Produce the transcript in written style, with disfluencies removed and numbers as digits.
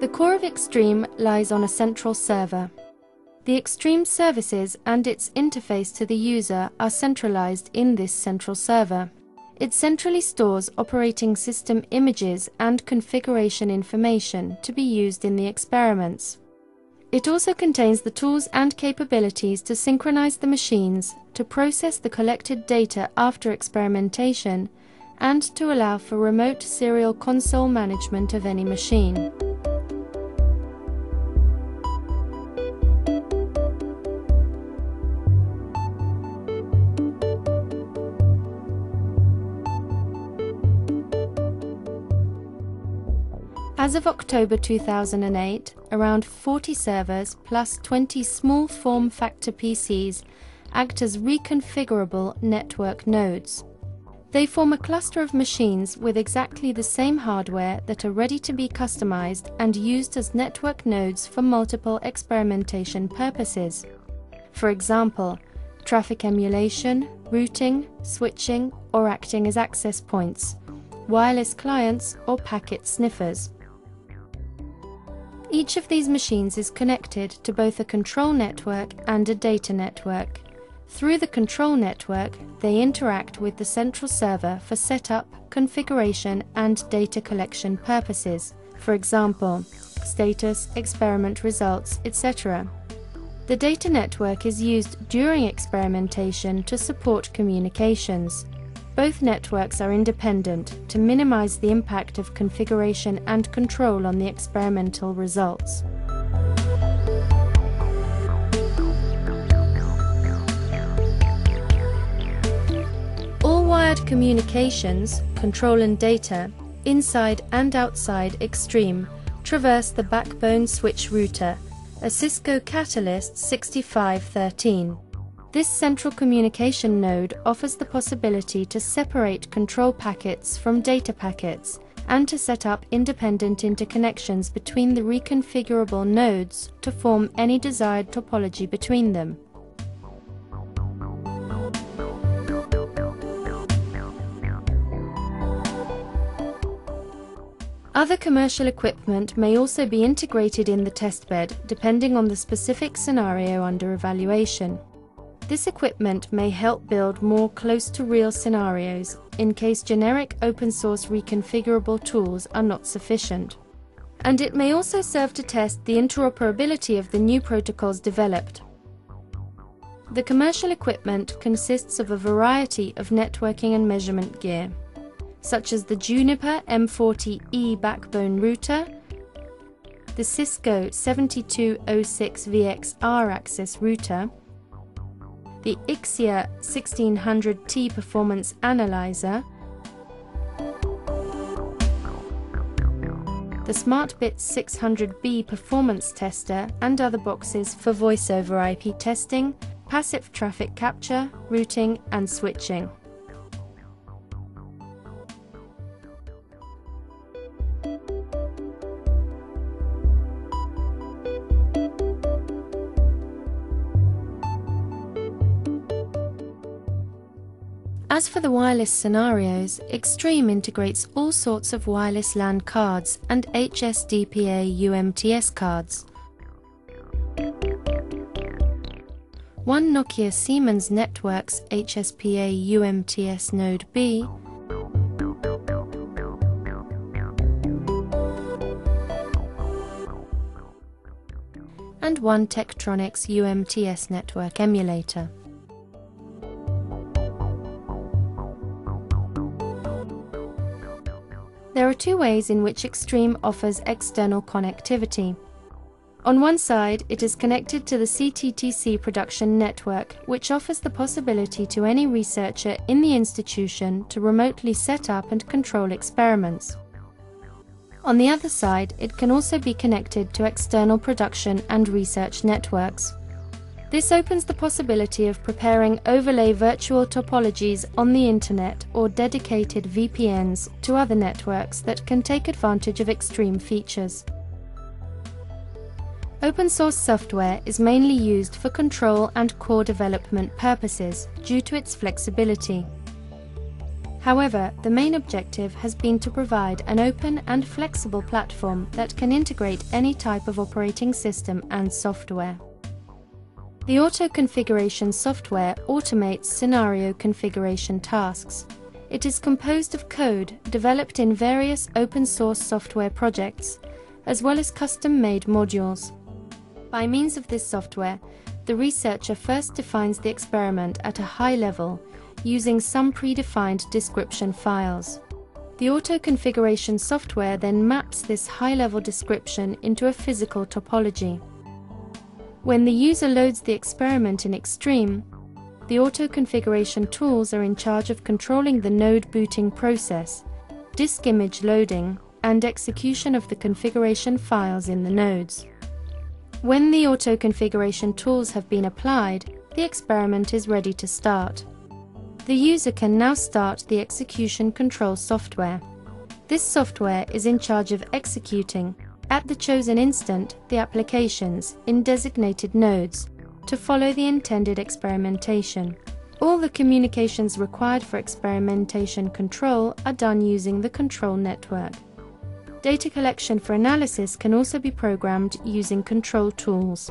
The core of Extreme lies on a central server. The Extreme services and its interface to the user are centralized in this central server. It centrally stores operating system images and configuration information to be used in the experiments. It also contains the tools and capabilities to synchronize the machines, to process the collected data after experimentation, and to allow for remote serial console management of any machine. As of October 2008, around 40 servers plus 20 small form factor PCs act as reconfigurable network nodes. They form a cluster of machines with exactly the same hardware that are ready to be customized and used as network nodes for multiple experimentation purposes. For example, traffic emulation, routing, switching, or acting as access points, wireless clients, or packet sniffers. Each of these machines is connected to both a control network and a data network. Through the control network, they interact with the central server for setup, configuration, and data collection purposes, for example, status, experiment results, etc. The data network is used during experimentation to support communications. Both networks are independent to minimize the impact of configuration and control on the experimental results. All wired communications, control and data, inside and outside Extreme, traverse the backbone switch router, a Cisco Catalyst 6513. This central communication node offers the possibility to separate control packets from data packets and to set up independent interconnections between the reconfigurable nodes to form any desired topology between them. Other commercial equipment may also be integrated in the testbed depending on the specific scenario under evaluation. This equipment may help build more close-to-real scenarios in case generic open-source reconfigurable tools are not sufficient. And it may also serve to test the interoperability of the new protocols developed. The commercial equipment consists of a variety of networking and measurement gear, such as the Juniper M40E backbone router, the Cisco 7206VXR access router, the Ixia 1600T performance analyzer, the SmartBit 600B performance tester, and other boxes for voice over IP testing, passive traffic capture, routing, and switching. As for the wireless scenarios, Extreme integrates all sorts of wireless LAN cards and HSDPA UMTS cards. One Nokia Siemens Networks HSPA UMTS Node B, and one Tektronix UMTS network emulator. There are two ways in which Extreme offers external connectivity. On one side, it is connected to the CTTC production network, which offers the possibility to any researcher in the institution to remotely set up and control experiments. On the other side, it can also be connected to external production and research networks. This opens the possibility of preparing overlay virtual topologies on the Internet or dedicated VPNs to other networks that can take advantage of Extreme features. Open source software is mainly used for control and core development purposes due to its flexibility. However, the main objective has been to provide an open and flexible platform that can integrate any type of operating system and software. The auto-configuration software automates scenario configuration tasks. It is composed of code developed in various open-source software projects, as well as custom-made modules. By means of this software, the researcher first defines the experiment at a high level, using some predefined description files. The auto-configuration software then maps this high-level description into a physical topology. When the user loads the experiment in Extreme, the auto-configuration tools are in charge of controlling the node booting process, disk image loading, and execution of the configuration files in the nodes. When the auto-configuration tools have been applied, the experiment is ready to start. The user can now start the execution control software. This software is in charge of executing, at the chosen instant, the applications in designated nodes to follow the intended experimentation. All the communications required for experimentation control are done using the control network. Data collection for analysis can also be programmed using control tools.